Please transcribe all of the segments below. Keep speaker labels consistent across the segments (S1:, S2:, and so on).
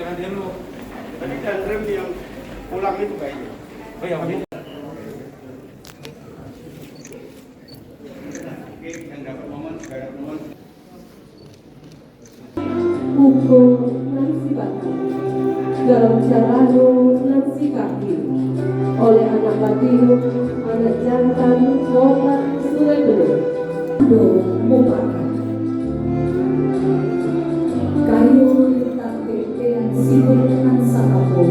S1: jangan demo.
S2: Tadi dan rem yang pulang itu kayaknya.
S1: Oh ya, oke.
S2: Oke, yang dapat momen, dapat momen.
S3: Pukul Nancy Pati dalam Carano Nancy Kaki oleh anak Batiu, anak jantan Kota Sungai Bener Do Mupakat kayu lintas kekean sibuk nan sakapo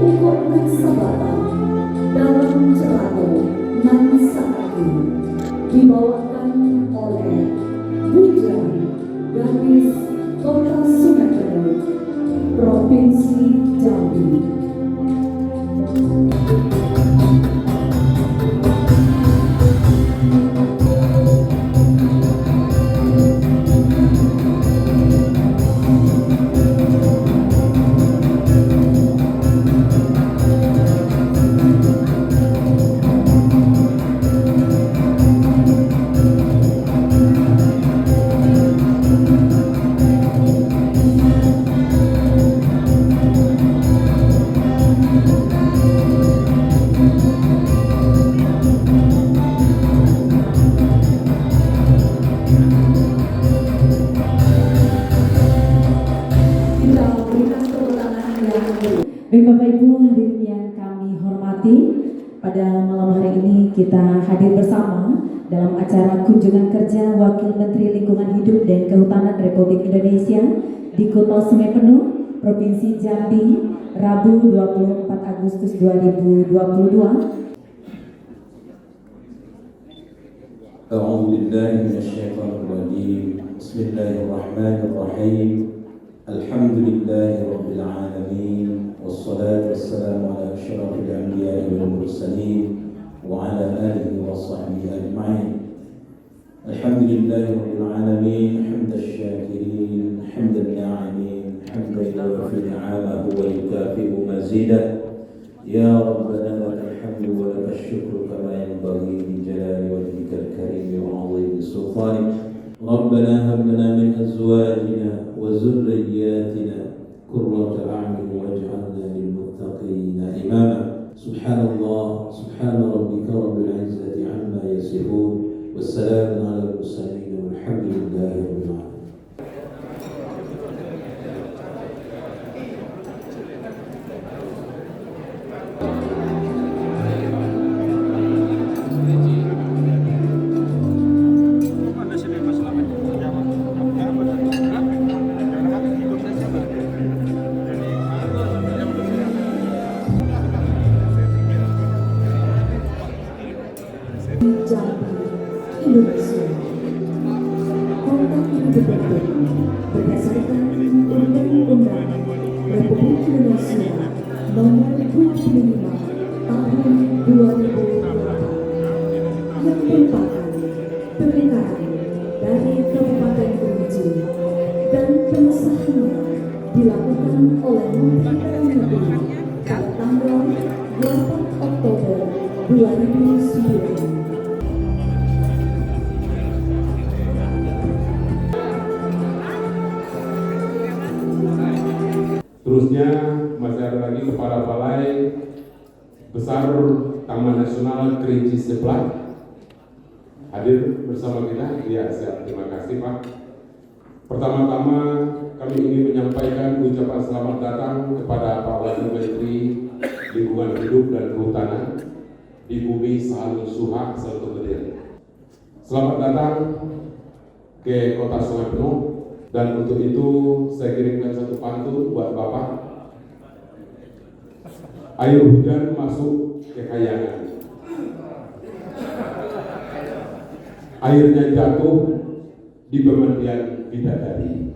S3: ukur nan sabata dalam Carano nan sakaki dibawakan oleh Bujang Gadis Kota Sungai Bener, Provinsi Jambi.
S4: Baik Bapak Ibu hadirin yang kami hormati, pada malam hari ini kita hadir bersama dalam acara kunjungan kerja Wakil Menteri Lingkungan Hidup dan Kehutanan Republik Indonesia di Kota Sungai Penuh, Provinsi Jambi, Rabu 24 Agustus 2022.
S5: أعوذ بالله من الشيطان الرجيم بسم الله الرحمن الرحيم الحمد لله رب العالمين والصلاة والسلام على أشرف الأنبياء والمرسلين وعلى آله وصحبه أجمعين الحمد لله رب العالمين حمد الشاكرين حمد الناعمين حمد يوفي نعمه ويكافئ مزيده يا ربنا لك الحمد ولك الشكر كما ينبغي لجلال وجهك الكريم وعظيم سلطانك ربنا هب لنا من ازواجنا وذرياتنا قرة اعين واجعلنا للمتقين اماما سبحان الله سبحان ربك رب العزة عما يصفون والسلام على المرسلين والحمد لله رب العالمين.
S3: Jambi, Indonesia. Kota ini dibentuk berdasarkan Undang-Undang Republik Indonesia Nomor 25 Tahun 2008 yang merupakan perlengkapan dari Kabupaten Kerinci dan pengesahannya dilakukan oleh Menteri Dalam Negeri pada tanggal 8 Oktober 2009.
S6: Terusnya masih ada lagi Kepala Balai Besar Taman Nasional Kerinci Sebelah hadir bersama kita. Ya, siap. Terima kasih Pak. Pertama-tama kami ingin menyampaikan ucapan selamat datang kepada Pak Wakil Menteri Lingkungan Hidup dan Kehutanan di bumi Sahalun Suha, Satu Gede. Selamat datang ke Kota Sungai Penuh. Dan untuk itu saya kirimkan satu pantun buat Bapak. Air hujan masuk ke kayangan, airnya jatuh di pemandian bidadari.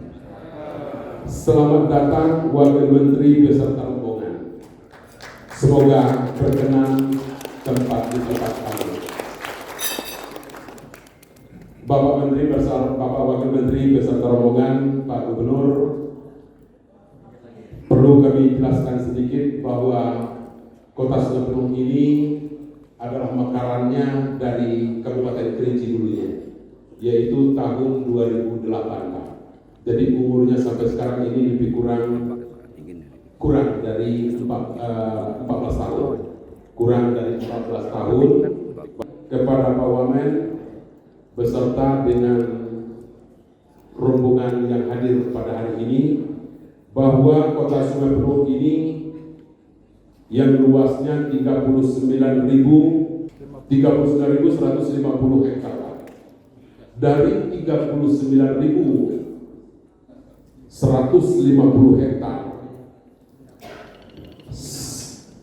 S6: Selamat datang Wakil Menteri beserta rombongan. Semoga berkenan tempat di tempat kami. Bapak Menteri bersama Bapak Wakil Menteri beserta rombongan, Pak Gubernur, perlu kami jelaskan sedikit bahwa Kota Sungai Penuh ini adalah mekarannya dari Kabupaten Kerinci dulunya, yaitu tahun 2008 Pak. Jadi umurnya sampai sekarang ini lebih kurang kurang dari 14 tahun. Kurang dari 14 tahun kepada Pak Wamen beserta dengan rombongan yang hadir pada hari ini, bahwa Kota Sungai Penuh ini yang luasnya 39.150 hektar. Dari 39.150 hektar,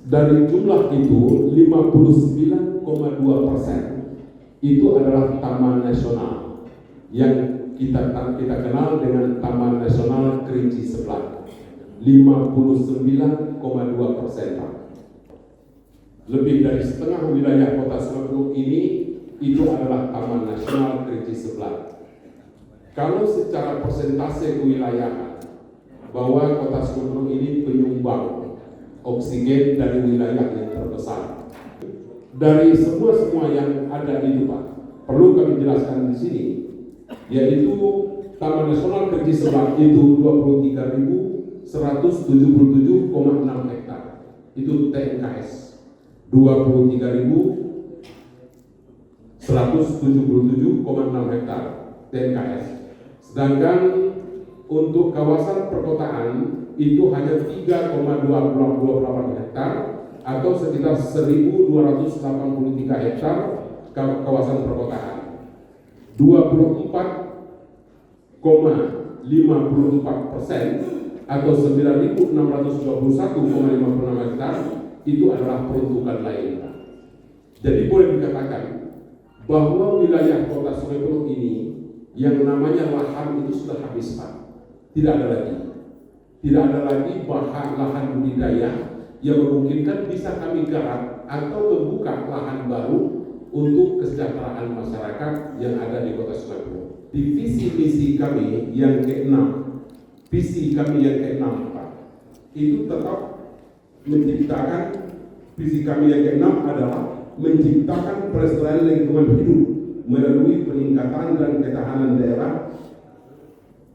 S6: dari jumlah itu 59,2% itu adalah taman nasional yang kita kenal dengan Taman Nasional Kerinci Seblak. 59,2%. Lebih dari setengah wilayah Kota Sungai Penuh ini itu adalah Taman Nasional Kerinci Seblak. Kalau secara persentase kewilayahan, bahwa Kota Sungai Penuh ini penyumbang oksigen dari wilayah yang terbesar. Dari semua yang ada itu, Pak, perlu kami jelaskan di sini, yaitu Taman Nasional Kerinci Seblak itu 23.177,6 hektar. Itu TNKS. 23.177,6 hektar TNKS. Sedangkan untuk kawasan perkotaan itu hanya 3,228 hektar atau sekitar 1.283 hektar kawasan perkotaan. 24,54% atau 9.621,56 hektar itu adalah peruntukan lainnya. Jadi boleh dikatakan bahwa wilayah Kota Sungai Penuh ini yang namanya lahan itu sudah habis, Pak. Tidak ada lagi lahan budidaya yang memungkinkan bisa kami garap atau membuka lahan baru untuk kesejahteraan masyarakat yang ada di Kota Sungai Penuh. Di visi kami yang ke-6, Pak, itu tetap menciptakan, visi kami yang ke-6 adalah menciptakan pelestarian lingkungan hidup melalui peningkatan dan ketahanan daerah.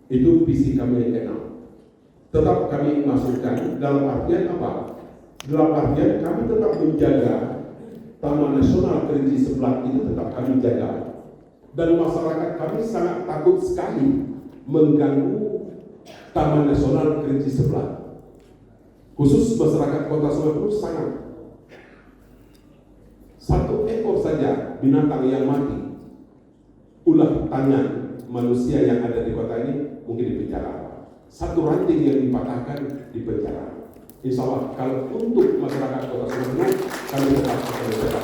S6: Itu visi kami yang ke-6. Tetap kami masukkan dalam artian apa? Dalam artian kami tetap menjaga Taman Nasional Kerinci Seblak itu tetap kami jaga. Dan masyarakat kami sangat takut sekali mengganggu Taman Nasional Kerinci Seblak. Khusus masyarakat Kota Sungai Penuh sangat. Satu ekor saja binatang yang mati, ulah tangan manusia yang ada di kota ini mungkin dipenjara. Satu ranting yang dipatahkan dipenjara. Insya Allah kalau untuk masyarakat Kota Sungai Penuh kami tetap akan menjaga.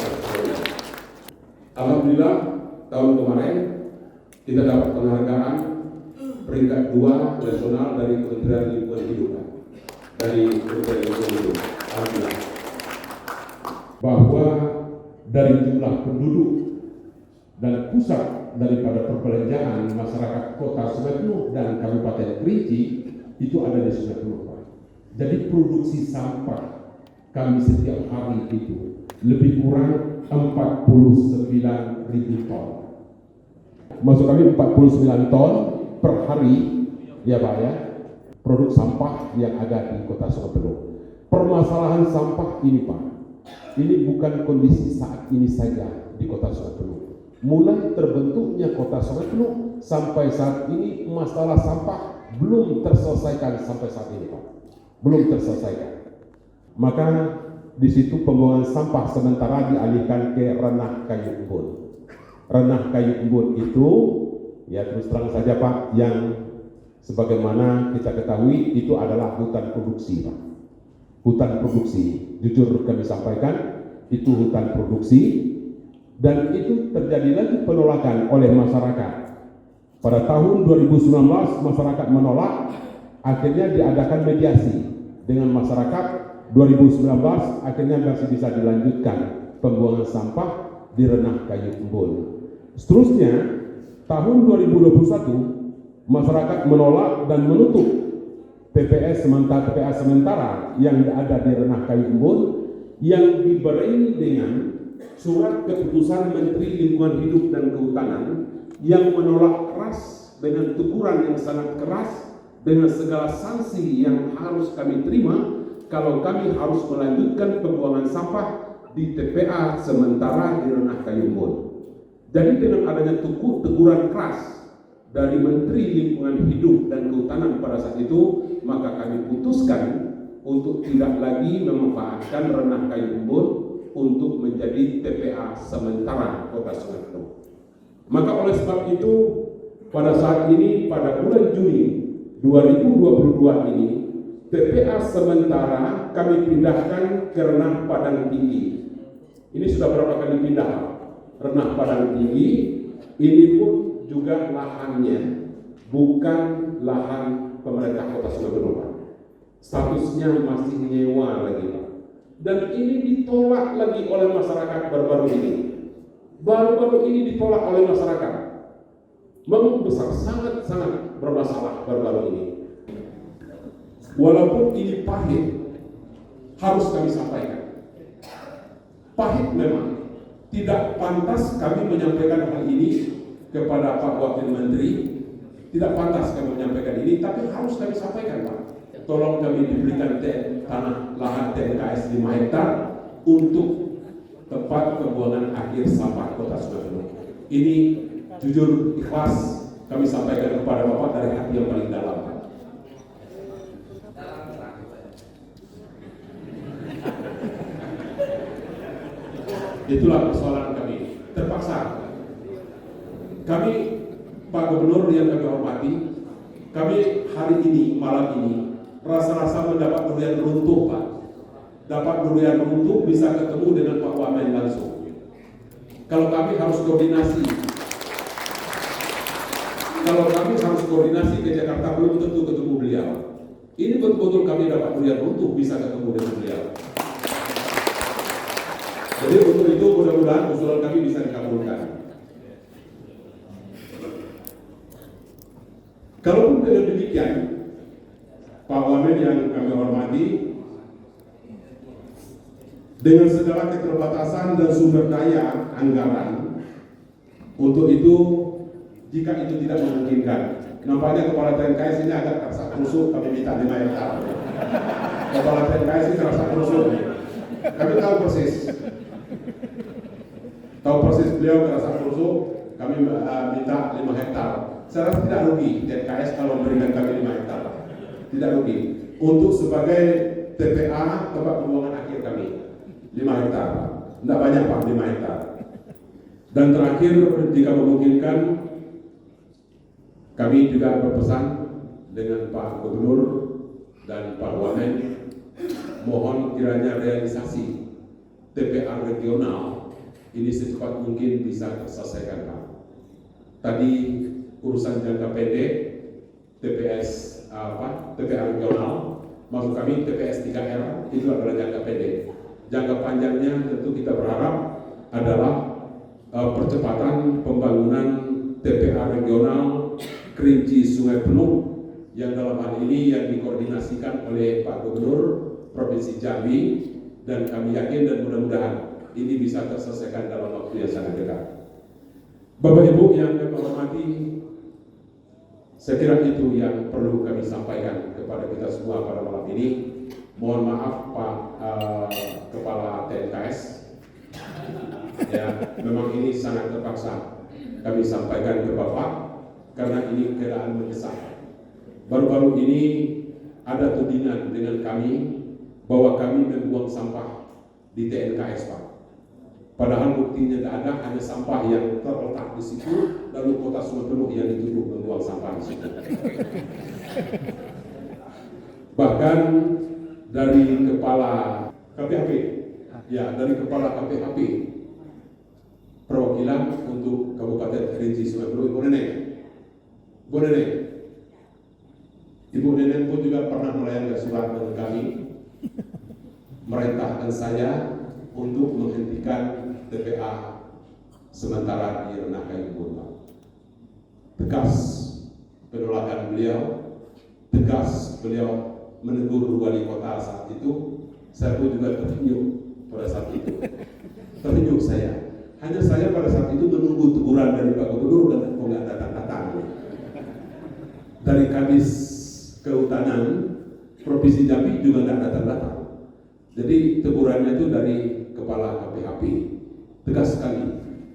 S6: Alhamdulillah tahun kemarin kita dapat penghargaan peringkat 2 nasional dari Kementerian Lingkungan Hidup. Alhamdulillah. Bahwa dari jumlah penduduk dan pusat daripada perbelanjaan masyarakat Kota Sungai Penuh dan Kabupaten Kerinci itu ada di Sungai Penuh, Pak. Jadi produksi sampah kami setiap hari itu lebih kurang 49.000 ton. Maksud kami 49 ton per hari, ya Pak ya, produk sampah yang ada di Kota Sungai Penuh. Permasalahan sampah ini, Pak, ini bukan kondisi saat ini saja di Kota Sungai Penuh. Mulai terbentuknya Kota Sungai Penuh sampai saat ini masalah sampah belum terselesaikan sampai saat ini, Pak. Belum terselesaikan. Maka di situ pembuangan sampah sementara dialihkan ke Ranah Kayu Embun. Ranah Kayu Embun itu, ya terus terang saja Pak, yang sebagaimana kita ketahui itu adalah hutan produksi, Pak. Hutan produksi, jujur kami sampaikan, itu hutan produksi, dan itu terjadi lagi penolakan oleh masyarakat. Pada tahun 2019 masyarakat menolak, akhirnya diadakan mediasi dengan masyarakat. 2019 akhirnya masih bisa dilanjutkan pembuangan sampah di Ranah Kayu Embun. Seterusnya tahun 2021 masyarakat menolak dan menutup PPA sementara yang ada di Ranah Kayu Embun yang diberi dengan surat keputusan Menteri Lingkungan Hidup dan Kehutanan yang menolak keras dengan teguran yang sangat keras dengan segala sanksi yang harus kami terima kalau kami harus melanjutkan pembuangan sampah di TPA sementara di Renah Kayumbun. Jadi dengan adanya teguran keras dari Menteri Lingkungan Hidup dan Kehutanan pada saat itu, maka kami putuskan untuk tidak lagi memanfaatkan Renah Kayumbun untuk menjadi TPA sementara Kota Sungai Penuh. Maka oleh sebab itu, pada saat ini, pada bulan Juni 2022 ini, TPA sementara kami pindahkan ke Renah Padang Tinggi. Ini sudah berapa kali pindah? Renah Padang Tinggi, ini pun juga lahannya bukan lahan pemerintah Kota Sungai Penuh. Statusnya masih nyewa lagi, Pak. Dan ini ditolak lagi oleh masyarakat baru-baru ini. Baru-baru ini ditolak oleh masyarakat. Memang besar, sangat-sangat bermasalah baru-baru ini. Walaupun ini pahit, harus kami sampaikan. Pahit memang, tidak pantas kami menyampaikan hal ini kepada Pak Wakil Menteri. Tidak pantas kami menyampaikan ini, tapi harus kami sampaikan, Pak. Tolong kami diberikan tanah lahan TNKS 5 hektar untuk tempat pembuangan akhir sampah Kota Sungai Penuh. Ini jujur ikhlas kami sampaikan kepada Bapak dari hati yang paling dalam. Itulah persoalan kami. Terpaksa kami, Pak Gubernur yang kami hormati, kami hari ini, malam ini, rasa-rasa mendapat durian runtuh, Pak. Dapat durian runtuh bisa ketemu dengan Pak Wamen langsung. Kalau kami harus koordinasi, ke Jakarta, belum tentu ketemu beliau. Ini betul-betul kami dapat durian runtuh bisa ketemu dengan beliau. Jadi untuk itu mudah-mudahan usulan kami bisa dikabulkan. Kalaupun tidak demikian, Pak Wamen yang kami hormati, dengan segala keterbatasan dan sumber daya anggaran, untuk itu, jika itu tidak memungkinkan, nampaknya Kepala TNKS ini agak terasa kerusuk, kami minta 5 hektar. Kepala TNKS ini terasa kerusuk. Kami tahu persis beliau terasa kerusuk, kami minta 5 hektar. Saya rasa tidak rugi TNKS kalau memberikan kami 5 hektar. Tidak rugi. Untuk sebagai TPA, tempat pembuangan akhir kami, 5 hektar. Tidak banyak, Pak, 5 hektar. Dan terakhir, jika memungkinkan, kami juga berpesan dengan Pak Gubernur dan Pak Wamen, mohon kiranya realisasi TPA regional ini secepat mungkin bisa terselesaikan, Pak. Tadi urusan jangka pendek TPA regional, maksud kami TPS 3R itu adalah jangka pendek. Jangka panjangnya tentu kita berharap adalah percepatan pembangunan TPA regional Kerinci Sungai Penuh yang dalam hal ini yang dikoordinasikan oleh Pak Gubernur Provinsi Jambi, dan kami yakin dan mudah-mudahan ini bisa terselesaikan dalam waktu yang sangat dekat. Bapak Ibu yang kami hormati, saya kira itu yang perlu kami sampaikan kepada kita semua pada malam ini. Mohon maaf Pak Kepala TNKS, ya memang ini sangat terpaksa kami sampaikan ke Bapak karena ini keadaan mendesak. Baru-baru ini ada tudingan dengan kami bahwa kami membuang sampah di TNKS, Pak. Padahal buktinya tidak ada, hanya sampah yang terletak di situ, lalu Kota Sungai Penuh yang dituduh membuang sampah di situ. Bahkan dari kepala KPHP, perwakilan untuk Kabupaten Kerinci Sungai Penuh, Ibu Neneng pun juga pernah melayangkan surat dengan kami, merintahkan saya untuk menghentikan TPA sementara di Renah Kayumbun. Tegas penolakan beliau, tegas beliau menegur wali kota saat itu. Saya pun juga tersenyum pada saat itu. Tersenyum saya. Hanya saya pada saat itu menunggu teguran dari Pak Gubernur dan kok nggak datang-datang. Dari Kadis Kehutanan Provinsi Jambi juga nggak datang-datang. Jadi tegurannya itu dari kepala KPHP, tegas sekali,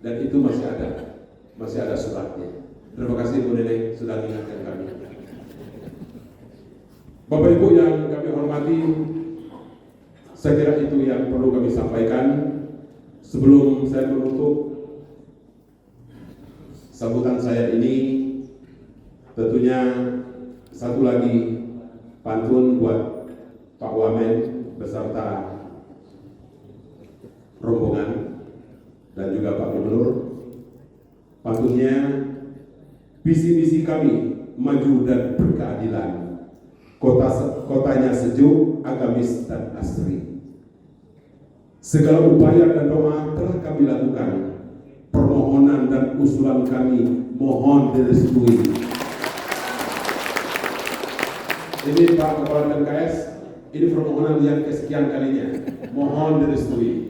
S6: dan itu masih ada suratnya. Terima kasih Bu Nenek sudah mengingatkan kami. Bapak Ibu yang kami hormati, saya kira itu yang perlu kami sampaikan sebelum saya menutup sambutan saya ini. Tentunya satu lagi pantun buat Pak Wamen beserta rombongan dan juga Pak Gubernur. Pantunnya, visi misi kami maju dan berkeadilan, kotanya sejuk, agamis dan asri. Segala upaya dan doa telah kami lakukan, permohonan dan usulan kami mohon direstui. Ini Pak Kepala MKS, ini permohonan yang kesekian kalinya, mohon direstui.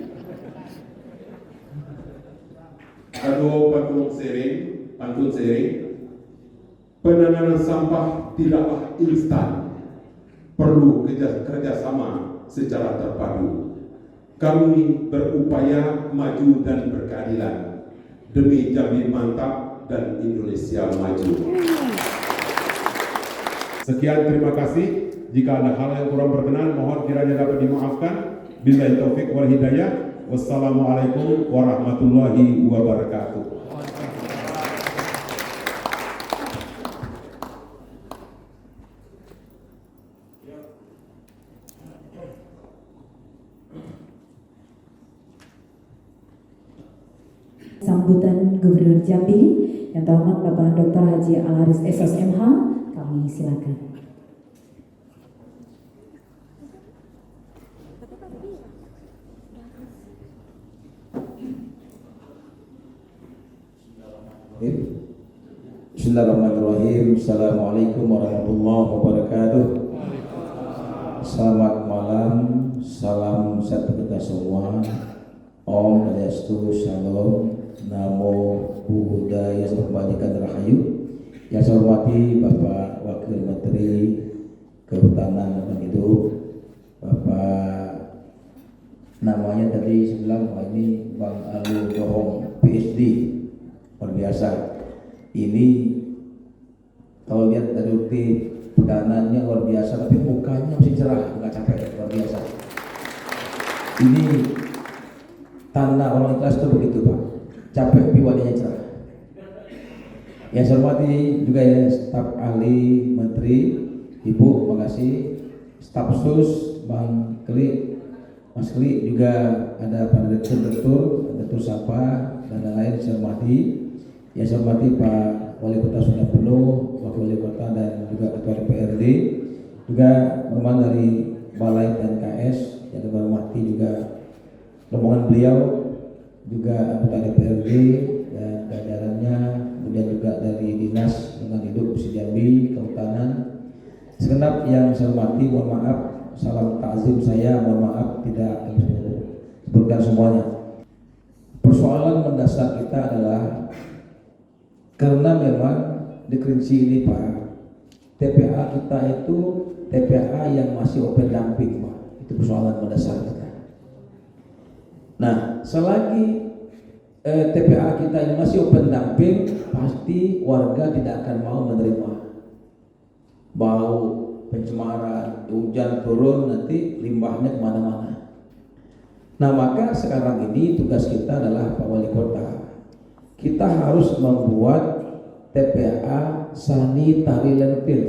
S6: Aduh, pantun sering, penanganan sampah tidaklah instan, perlu kerjasama secara terpadu. Kami berupaya maju dan berkeadilan demi Jambi mantap dan Indonesia maju. Sekian, terima kasih. Jika ada hal yang kurang berkenan, mohon kiranya dapat dimaafkan. Billahi taufik wal hidayah. Wassalamualaikum warahmatullahi wabarakatuh.
S4: Sambutan Gubernur Jambi yang terhormat Bapak Dr. Haji Al-Haris SSMH, kami silakan.
S5: Bismillahirrahmanirrahim. Assalamualaikum warahmatullahi wabarakatuh. Selamat malam, salam satu kita semua. Om Swastiastu, Shalom, Namo Buddhaya, Kebajikan Rahayu. Yang saya hormati Bapak Wakil Menteri Kehutanan dan Hidup, Bapak namanya tadi sebelah ini Bang Alu Dohong PhD, luar biasa. Ini kalau lihat dari bukti pedanannya luar biasa, tapi mukanya masih cerah, nggak capek, luar biasa. Ini tanda orang ikhlas itu begitu Pak, capek tapi wajahnya cerah. Yang saya hormati juga ya staf ahli Menteri, Ibu, makasih. Staf sus Bang Kli, Mas Kli, juga ada Pak Direktur, Direktur Sapa dan lain-lain saya hormati. Yang saya hormati Pak Wali Kota sudah penuh, Wakil Wali Kota dan juga Ketua DPRD, juga teman dari Balai dan KS yang saya hormati juga rombongan beliau, juga anggota DPRD dan jajarannya, kemudian juga dari Dinas Lingkungan Hidup Jambi, Kehutanan. Segenap yang saya hormati, mohon maaf, salam takzim saya, mohon maaf tidak sebutkan semuanya. Persoalan mendasar kita adalah karena memang di Kerinci ini Pak, TPA kita itu TPA yang masih open dumping Pak, itu persoalan mendasar kita. Nah, selagi TPA kita ini masih open dumping, pasti warga tidak akan mau menerima. Bau, pencemaran, hujan turun, nanti limbahnya kemana-mana. Nah, maka sekarang ini tugas kita adalah Pak Wali Kota, kita harus membuat TPA sanitary landfill.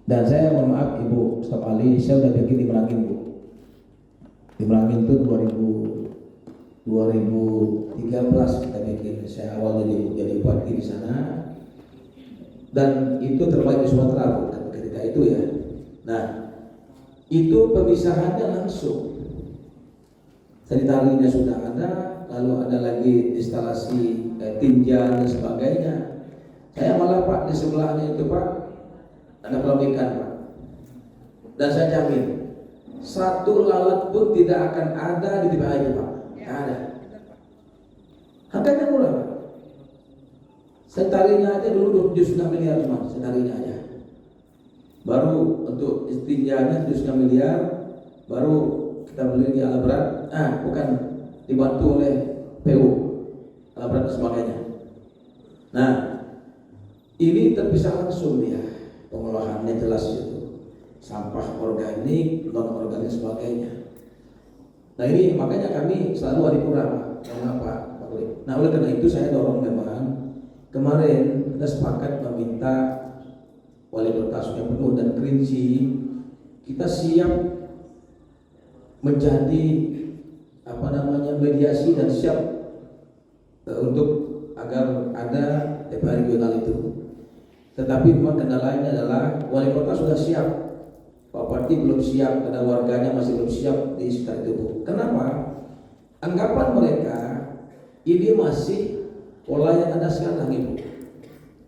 S5: Dan saya mohon maaf Ibu staf ahli, saya sudah bikin di Merangin Bu. Di Merangin itu 2013 kita bikin, saya awal jadi bupati di sana. Dan itu terbaik di Sumatera Bu, ketika itu ya. Nah, itu pemisahannya langsung. Sanitarinya sudah ada, lalu ada lagi instalasi tinja dan sebagainya. Saya malah Pak di sebelahnya itu Pak ada kolam ikan Pak, dan saya jamin satu lalat pun tidak akan ada di TPA Pak, nggak ada. Harganya murah Pak. Setarinya aja dulu 79 miliar cuma setarinya aja. baru untuk istinjanya 7,5 miliar, baru kita beli di alat berat, bukan dibantu oleh PU alat berat dan sebagainya. Nah, ini terpisah langsung dia pengolahannya jelas itu, sampah organik, non organik sebagainya. Nah ini makanya kami selalu adipura, kenapa? Nah oleh karena itu saya dorong memang kemarin kita sepakat meminta Wali Kota Sungai Penuh dan Kerinci kita siap menjadi mediasi dan siap untuk agar ada TPA regional itu. Tetapi memang kendalanya adalah Wali Kota sudah siap, Pak Bupati belum siap, karena warganya masih belum siap di sekitar itu. Kenapa? Anggapan mereka ini masih pola yang ada sekarang itu,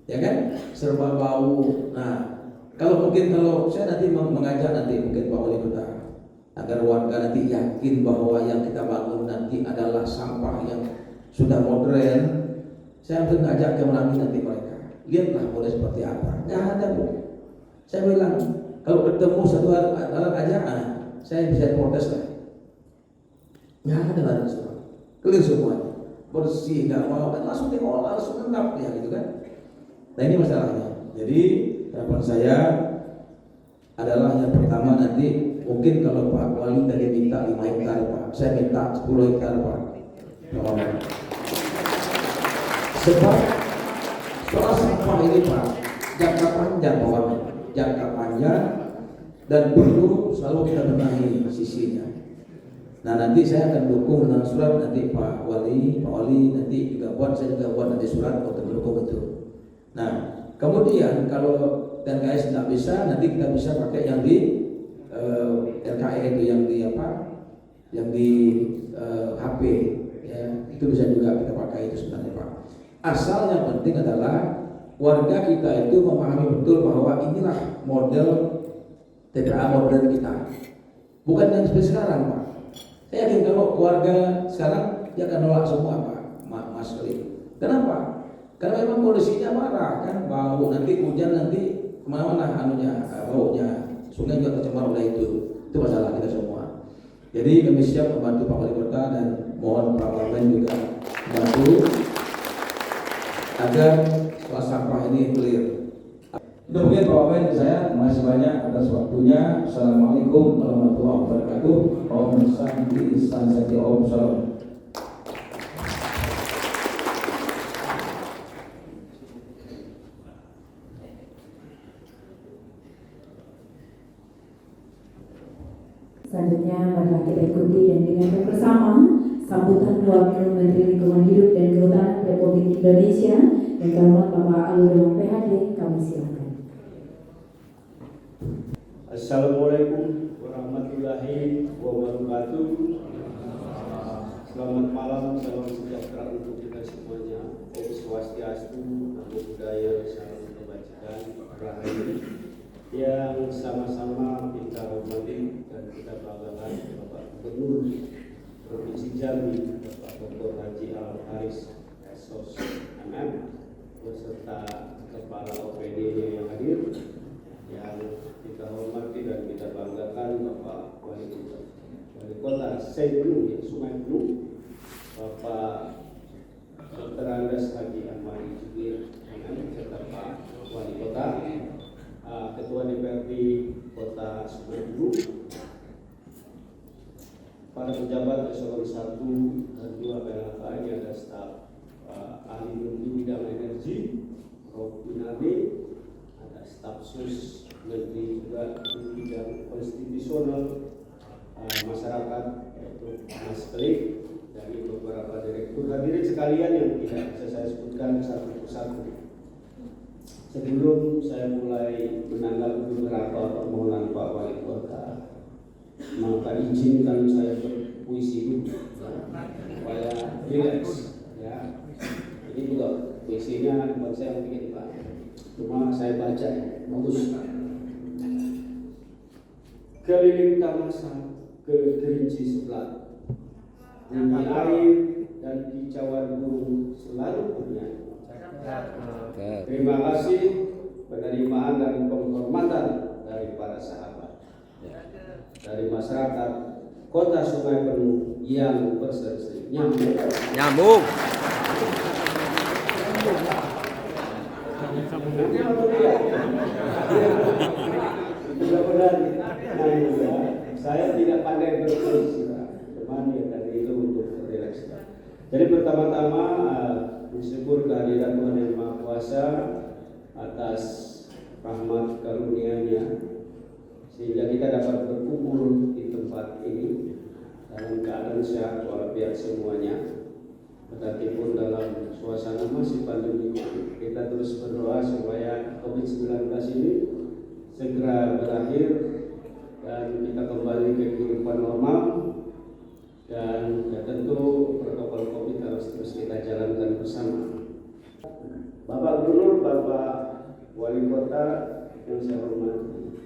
S5: ya kan? Serba bau. Nah, kalau saya nanti mengajak nanti mungkin Pak Wali Kota agar warga nanti yakin bahwa yang kita bangun nanti adalah sampah yang sudah modern. Saya akan ajak ke Merangin nanti mereka, lihatlah boleh seperti apa. Nggak ada Bu. Saya bilang kalau ketemu satu alat aja, saya bisa protes lah. Nggak ada lagi semua, clear semuanya, bersih, nggak mau kan langsung diolah, langsung endap ya gitu kan. Nah ini masalahnya. Jadi harapan saya adalah yang pertama nanti mungkin kalau Pak Wali tadi minta 5 hektar Pak, saya minta 10 hektar Pak. Sebab soal sampah ini Pak jangka panjang Pak, jangka panjang dan perlu selalu kita benahi sisinya. Nah nanti saya akan dukung dengan surat nanti Pak Wali nanti juga buat, saya juga buat nanti surat untuk mendukung itu. Nah kemudian kalau TNKS tidak bisa, nanti kita bisa pakai yang di RKE itu yang di HP ya, itu bisa juga kita pakai itu sebenarnya Pak. Asal yang penting adalah warga kita itu memahami betul bahwa inilah model TPA modern kita, bukan yang seperti sekarang Pak. Saya yakin kalau warga sekarang dia akan nolak semua Pak, Mas Kali. Kenapa? Karena memang kondisinya marah kan, bau, nanti hujan nanti kemana-mana baunya, sungai juga tercemar oleh itu masalah kita semua. Jadi kami siap membantu Pak Wali Kota dan mohon Pak Wamen juga membantu agar soal sampah ini clear. Itu mungkin Pak Wamen saya, terima kasih banyak atas waktunya. Assalamualaikum warahmatullahi wabarakatuh. Om Santi Santi Om Salam.
S4: Selanjutnya marilah kita ikuti dan dengarkan bersama sambutan Wakil Menteri Lingkungan Hidup dan Kehutanan Republik Indonesia yang terhormat Bapak Aludong PhD. Kami silakan.
S2: Assalamualaikum warahmatullahi wabarakatuh. Selamat malam, salam sejahtera untuk kita semuanya. Om Swastiastu, Namo Buddhaya, salam kebajikan, rahayu yang sama-sama kita hormati dan kita banggakan Bapak Gubernur Provinsi Jambi, Bapak Dr. Haji Al Haris SOS MM beserta Kepala OPD yang hadir, yang kita hormati dan kita banggakan Bapak Wali Kota Sungai Penuh, Bapak Dr. Andes Haji Ahmad Jubir serta Pak Wali Kota, Ketua DPRD Kota Sungai Penuh, para pejabat eselon 1 dan 2 PLK, ini ada staf ahli menteri bidang energi, Prof. Inabe, ada staf sus menteri juga di bidang konstitusional masyarakat yaitu Mas Klik, dari beberapa direktur. Hadirin sekalian yang tidak bisa saya sebutkan satu persatu. Sebelum saya mulai menanggapi beberapa permohonan Pak Wali Kota, maka izinkan saya berpuisi dulu supaya rileks ya. Ini juga puisinya bukan saya yang bikin Pak, cuma saya baca ya, bagus. Keliling Tamasa ke Kerinci sebelah, bunyi air dan kicauan burung selalu bernyanyi. Terima kasih penerimaan dan penghormatan dari para sahabat, dari masyarakat kota Sungai Penuh yang berseri-seri. Nyambung. Mudah-mudahan saya tidak pandai berpuisi, cuman ya tadi itu untuk relax. Jadi pertama-tama bersyukur kehadiran Tuhan Yang Maha Kuasa atas rahmat karunia-Nya sehingga kita dapat berkumpul di tempat ini dalam keadaan sehat walafiat semuanya. Tetapi pun dalam suasana masih pandemi, kita terus berdoa supaya COVID-19 ini segera berakhir dan kita kembali ke kehidupan normal. Dan ya tentu protokol COVID harus terus kita jalankan bersama. Bapak Gubernur, Bapak Wali Kota yang saya hormati,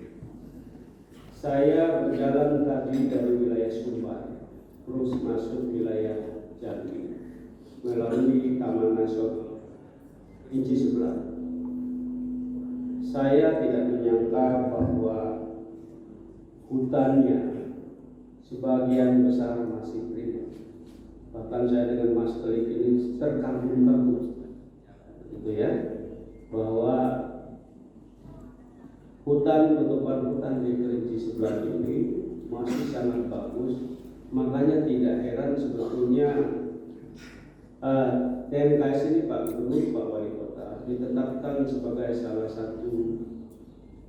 S2: saya berjalan tadi dari wilayah Sumbar terus masuk wilayah Jambi melalui Taman Nasional Rinci Sebelah. Saya tidak menyangka bahwa hutannya sebagian besar masih prima. Bahkan saya dengan Mas Telik ini terkagum-kagum, gitu ya, bahwa tutupan hutan di Kerinci Sebelah ini masih sangat bagus. Makanya tidak heran sebetulnya TNKS ini, Pak Gubernur, Pak Wali Kota, ditetapkan sebagai salah satu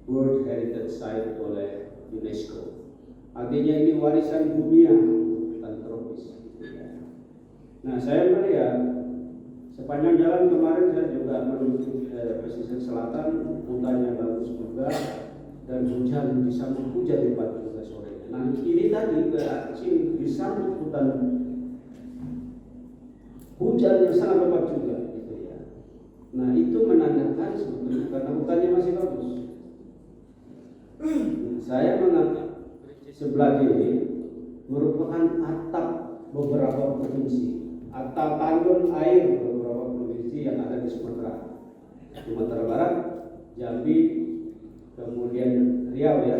S2: World Heritage Site oleh UNESCO. Artinya ini warisan dunia hutan tropis. Nah, saya melihat sepanjang jalan kemarin saya juga menuju pesisir selatan, hutannya bagus juga dan hujan disambut hujan di pagi juga sore. Nah, ini tadi ke sini disambut hutan hujan yang sangat lebat juga, gitu ya. Nah, itu menandakan sebetulnya karena hutannya masih bagus. Saya menganggap sebelah ini merupakan atap beberapa provinsi, atap tandun air beberapa provinsi yang ada di Sumatera Barat, Jambi, kemudian Riau ya,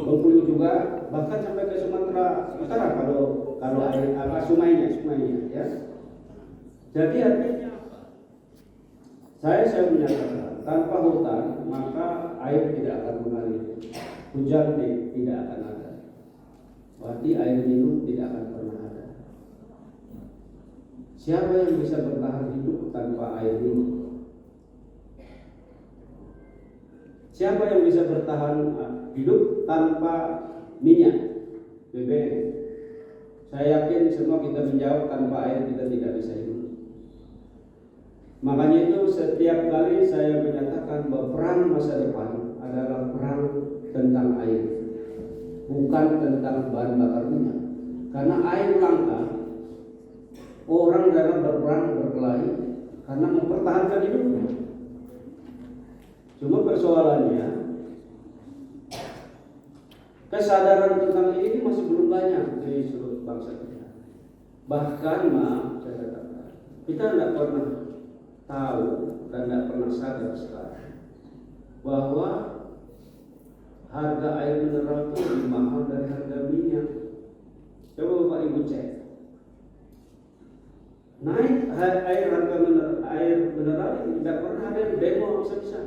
S2: Bengkulu juga, bahkan sampai ke Sumatera Utara kalau air sungainya ya. Jadi artinya saya menyatakan tanpa hutan maka air tidak akan mengalir, hujan tidak akan ada, berarti air minum tidak akan pernah ada. Siapa yang bisa bertahan hidup tanpa air minum? Siapa yang bisa bertahan hidup tanpa minyak, BBM? Saya yakin semua kita menjawab tanpa air kita tidak bisa hidup. Makanya itu setiap kali saya menyatakan bahwa perang masa depan adalah perang tentang air, bukan tentang bahan bakar minyak. Karena air langka, orang dalam berperang berkelahi karena mempertahankan hidupnya. Cuma persoalannya kesadaran tentang ini masih belum banyak di seluruh bangsa kita. Bahkan saya katakan, kita tidak pernah tahu dan tidak pernah sadar sekarang bahwa harga air mineral itu lebih mahal dari harga minyak. Coba Bapak Ibu cek. Naik harga air mineral tidak pernah ada yang demo bisa-bisa.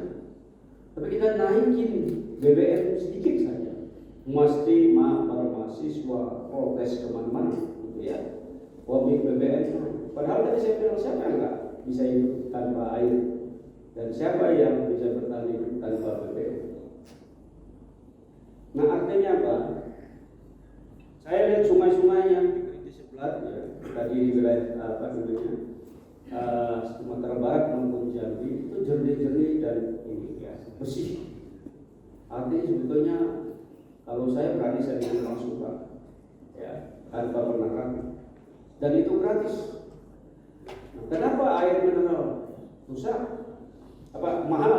S2: Tapi kita naikin BBM sedikit saja, mesti para mahasiswa protes kemana-mana, gitu ya. Komik BBM, padahal tadi saya bilang siapa yang nggak bisa hidup tanpa air dan siapa yang bisa bertahan hidup tanpa BBM. Nah artinya apa? Saya lihat sungai-sungai yang di sebelah ya, tadi di wilayah Sumatera Barat maupun Jambi itu jernih-jernih dan ini ya, bersih. Artinya sebetulnya kalau saya berani saya bilang langsung Pak, ya tanpa pernah ragu. Dan itu gratis. Nah, kenapa air mineral rusak? Mahal?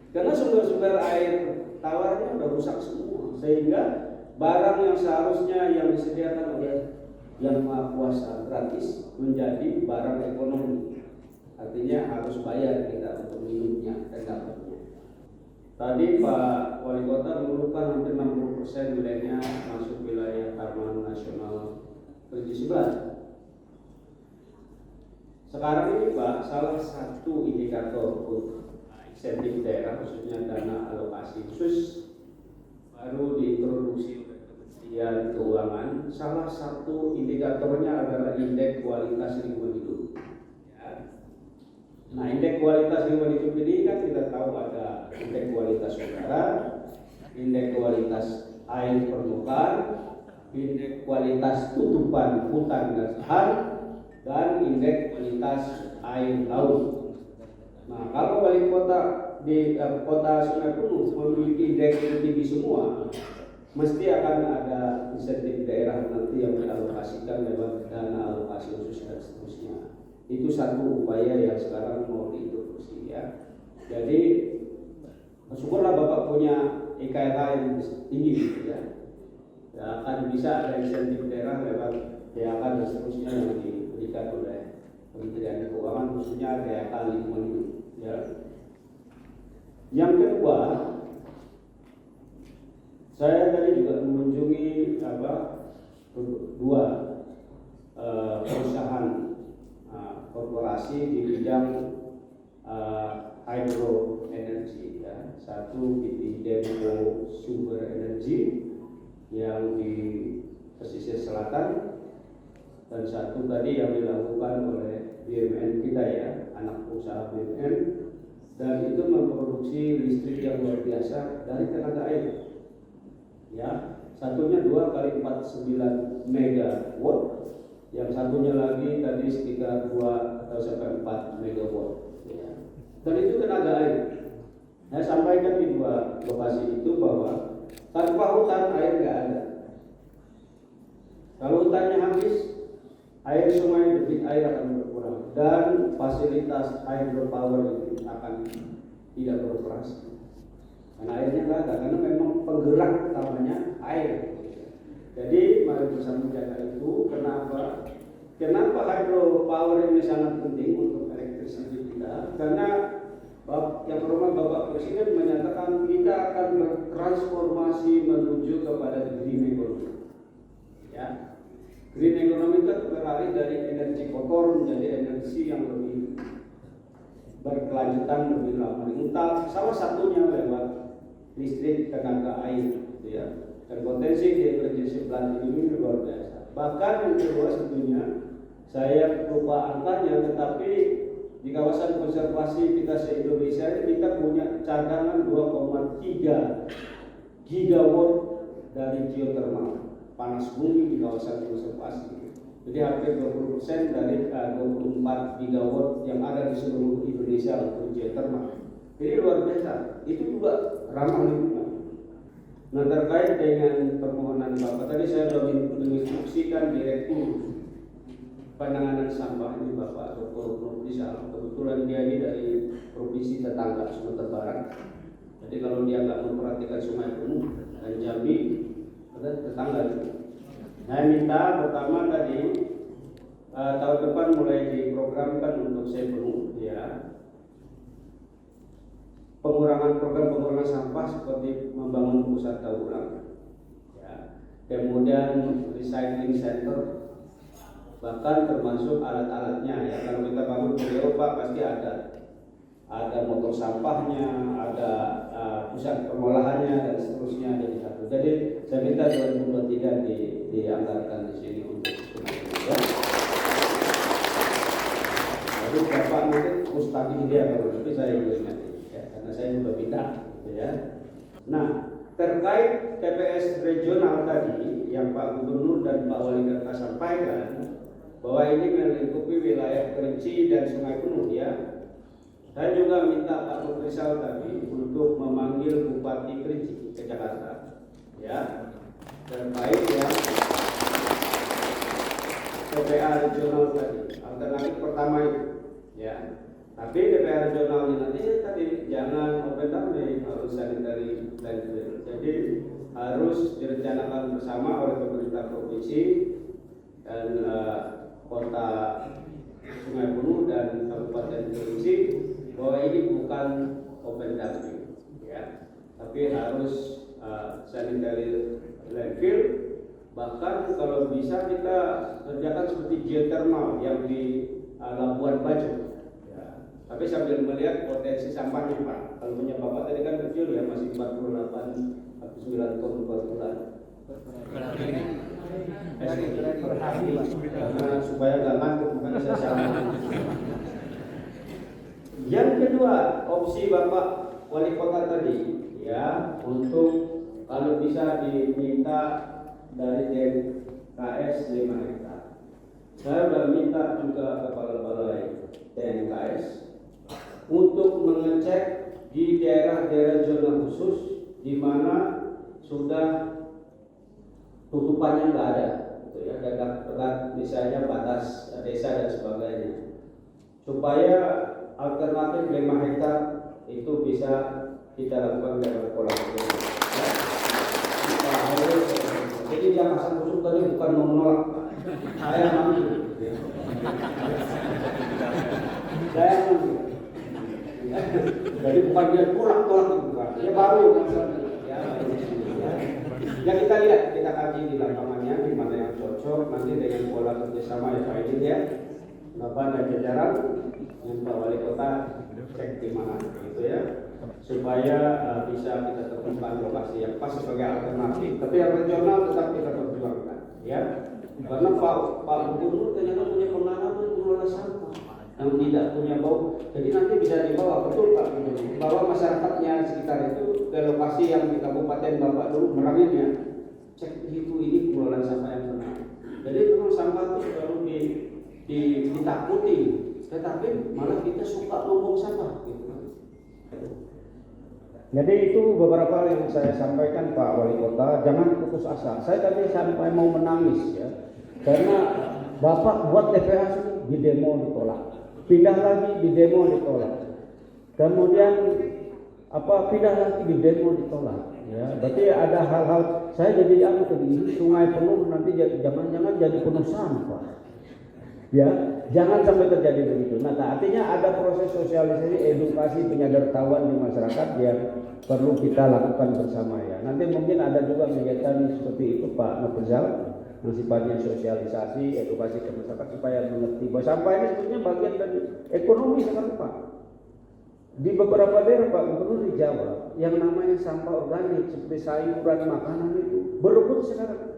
S2: Karena sumber-sumber air tawarnya udah rusak semua, sehingga barang yang seharusnya yang disediakan oleh Yang Maha Kuasa gratis menjadi barang ekonomi. Artinya harus bayar kita untuk minumnya dan dapatnya. Tadi Pak Wali Kota mengeluhkan hampir 60% wilayahnya masuk wilayah Taman Nasional Kerinci Sebelah. Sekarang ini Pak, salah satu indikator untuk insentif daerah khususnya dana alokasi khusus baru diintroduksi oleh Kementerian Keuangan. Salah satu indikatornya adalah indeks kualitas lingkungan hidup. Ya. Nah, indeks kualitas lingkungan hidup ini kan kita tahu ada indeks kualitas udara, indeks kualitas air permukaan, indeks kualitas tutupan hutan dan lahan, dan indeks kualitas air laut. Nah, kalau wali kota di kota Sungai Penuh memiliki indeks yang tinggi semua, mesti akan ada insentif daerah nanti yang dialokasikan lewat dana alokasi khusus dan seterusnya. Itu satu upaya yang sekarang mau diintroduksi ya. Jadi syukurlah Bapak punya IKH yang tinggi gitu ya. Ya akan bisa ada insentif daerah lewat DAK dan seterusnya yang diberikan oleh Kementerian Keuangan khususnya DAK lingkungan hidup ya. Yang kedua, saya tadi juga mengunjungi dua perusahaan korporasi di bidang hydroenergy ya. Satu PT Dempo Sumber Energi yang di pesisir selatan, dan satu tadi yang dilakukan oleh BUMN kita ya, anak usaha BUMN, dan itu memproduksi listrik yang luar biasa dari tenaga air ya. Satunya 2 kali 49 megawatt, yang satunya lagi tadi sekitar 2 atau sampai 4 megawatt ya. Dan itu tenaga air. Saya sampaikan di dua lokasi itu bahwa tanpa hutan air nggak ada. Kalau hutannya habis, air sungai debit air akan berkurang dan fasilitas hydropower itu akan tidak beroperasi. Karena airnya nggak ada, karena memang penggerak utamanya air. Jadi mari bersama menjaga itu. Kenapa hydropower ini sangat penting untuk elektrisiti kita? Karena yang pertama Bapak Presiden menyatakan kita akan bertransformasi menuju kepada green economy. Ya, green economy itu beralih dari energi kotor menjadi energi yang lebih berkelanjutan, lebih ramah lingkungan. Salah satunya lewat listrik tenaga air, gitu ya. Dan potensi di emergency plant ini luar biasa. Bahkan yang kedua sebetulnya saya lupa angkanya, tetapi di kawasan konservasi kita se-Indonesia ini kita punya cadangan 2,3 gigawatt dari geothermal panas bumi di kawasan konservasi. Jadi hampir 20% dari 24 gigawatt yang ada di seluruh Indonesia untuk geothermal. Jadi luar biasa. Itu juga ramah lingkungan. Nah, terkait dengan permohonan Bapak tadi, saya sudah menginstruksikan Direktur Penanganan Sampah ini Bapak Dr. Nur Rizal. Kebetulan dia ini dari provinsi tetangga Sumatera Barat. Jadi kalau dia nggak memperhatikan Sungai Penuh dan Jambi, ada tetangga juga. Saya minta pertama tadi tahun depan mulai diprogramkan untuk saya penuh ya. Program pengurangan sampah seperti membangun pusat daur ulang, ya. Kemudian recycling center, bahkan termasuk alat-alatnya ya. Kalau kita bangun di Eropa pasti ada motor sampahnya, ada pusat pengolahannya dan seterusnya jadi satu. Jadi saya minta 2023 dianggarkan di sini untuk ya. Jadi Bapak mungkin mustahil dia kalau tapi saya ingat. Karena saya juga pindah, gitu ya. Nah, terkait TPS regional tadi yang Pak Gubernur dan Pak Wali Kota sampaikan bahwa ini melingkupi wilayah Kerinci dan Sungai Penuh ya. Saya juga minta Pak Nur Rizal tadi untuk memanggil Bupati Kerinci ke Jakarta, ya, terkait ya TPA regional tadi. Alternatif pertama itu, ya. Tapi DPR regional ini nanti tadi jangan open damai, harus sanitary landfill. Jadi harus direncanakan bersama oleh pemerintah provinsi dan kota Sungai Penuh dan Kabupaten Kerinci bahwa ini bukan open damai, ya. tapi harus sanitary landfill. Bahkan kalau bisa kita kerjakan seperti geothermal yang di Labuan Bajo. Ya. Tapi sambil melihat potensi sampahnya Pak. Kalau punya Bapak tadi kan kecil ya, masih 48 atau 9 ton per bulan. Karena supaya nggak ngantuk, makanya saya sampaikan. Yang kedua, opsi Bapak Wali Kota tadi ya, untuk kalau bisa diminta dari TNKS 5 hektar. Saya sudah minta juga kepala balai TNKS untuk mengecek di daerah-daerah zona khusus di mana sudah tutupannya nggak ada, gitu ya, dekat misalnya batas desa dan sebagainya, supaya alternatif 5 hektar itu bisa kita lakukan dengan pola pikir. Jadi dia pasang khusus tadi bukan menolak, saya mampu. Saya mampu. Jadi bukan dia tolak bukan. Dia baru ya kita lihat, kita kaji di lapangannya di mana yang cocok nanti dengan pola kerjasama ya Pak Idin ya. Bapak dan jajaran yang Pak Wali Kota cek di mana gitu ya, supaya bisa kita temukan lokasi yang pas sebagai alternatif. Tapi yang regional tetap kita perjuangkan ya, karena Pak Gubernur ternyata punya pengalaman mengelola sampah yang tidak punya bau, jadi nanti bisa dibawa, betul Pak Gubernur, bawa masyarakatnya sekitar itu ke lokasi yang di Kabupaten Bapak dulu Merangin ya, cek itu ini pengelolaan sampah yang benar. Jadi memang sampah itu selalu ditakuti, tetapi malah kita suka ngomong sampah gitu. Jadi itu beberapa hal yang saya sampaikan Pak Wali Kota, jangan putus asa. Saya tadi sampai mau menangis ya, karena Bapak buat TPH di demo ditolak, pindah lagi di demo ditolak, kemudian pindah lagi di demo ditolak. Ya, berarti ada hal-hal saya jadi begini, sungai penuh nanti jangan-jangan jadi penuh sampah. Ya, jangan sampai terjadi begitu. Nah, artinya ada proses sosialisasi, edukasi, penyadartahuan di masyarakat yang perlu kita lakukan bersama ya. Nanti mungkin ada juga kegiatan seperti itu Pak Nafrizal, yang sifatnya sosialisasi, edukasi ke masyarakat supaya mengerti bahwa sampah ini sebetulnya bagian dari ekonomi sekarang Pak. Di beberapa daerah Pak Gubernur di Jawa, yang namanya sampah organik seperti sayuran, makanan itu berebut sekarang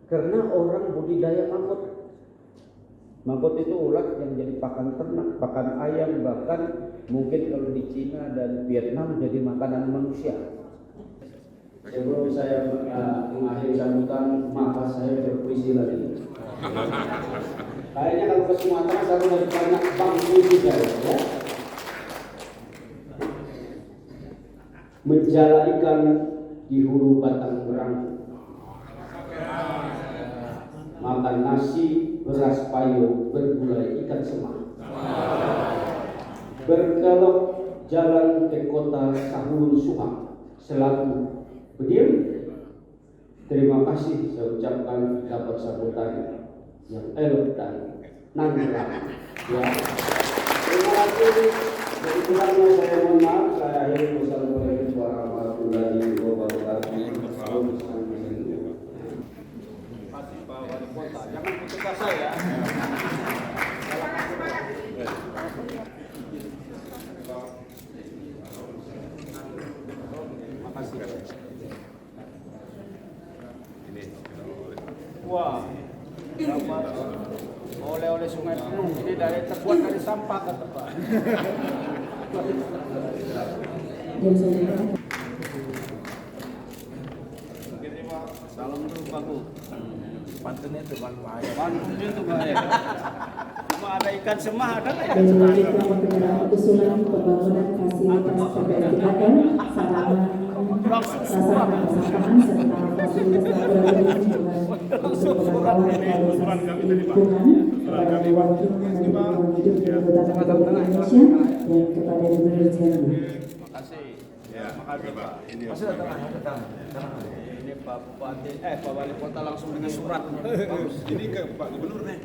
S2: karena orang budidaya mangkot. Mangkot itu ulat yang jadi pakan ternak, pakan ayam, bahkan mungkin kalau di Cina dan Vietnam jadi makanan manusia. Sebelum saya mengakhiri sambutan, maka saya berpuisi lagi. Kayaknya kalau ke Sumatera saya udah banyak puisi saya ya. Menjala ikan di hulu batang berang, makan nasi beras payo bergulai ikan semah, berkelok jalan ke kota Sahulun Suham selaku bediam. Terima kasih saya ucapkan dapat sambutan yang elok dan nangkap ya. Terima kasih. Jadi kurangnya saya mohon maaf. Saya akhiri. Wassalamualaikum warahmatullahi wabarakatuh. Pak Wali Kota, jangan putus asa ya. Makasih. Wah, dapat oleh-oleh sungai penuh. Ini dari terbuat dari sampah kata Pak. Salam dulu Pak Bu. Pantunnya itu bahaya. Pantunnya itu bahaya. Cuma ada ikan semah, ada ikan semah.
S4: Dengan usulan pembangunan fasilitas PPLKM, sarana prasarana kesamaan serta fasilitas laboratorium untuk pengetahuan kualitas lingkungan kepada wakil Menteri Lingkungan Hidup dan Kehutanan Republik Indonesia dan kepada Gubernur Jambi.
S2: Makasih. Ya, makasih Pak. Masih datang. Ini Pak Bupati, Pak Wali Kota langsung dengan surat. Bagus.
S1: Ini ke Pak Gubernur nih.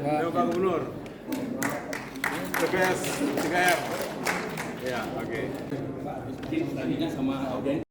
S1: Ya Pak Gubernur. TPS 3R. Ya, oke. Nanti tanya sama audiens.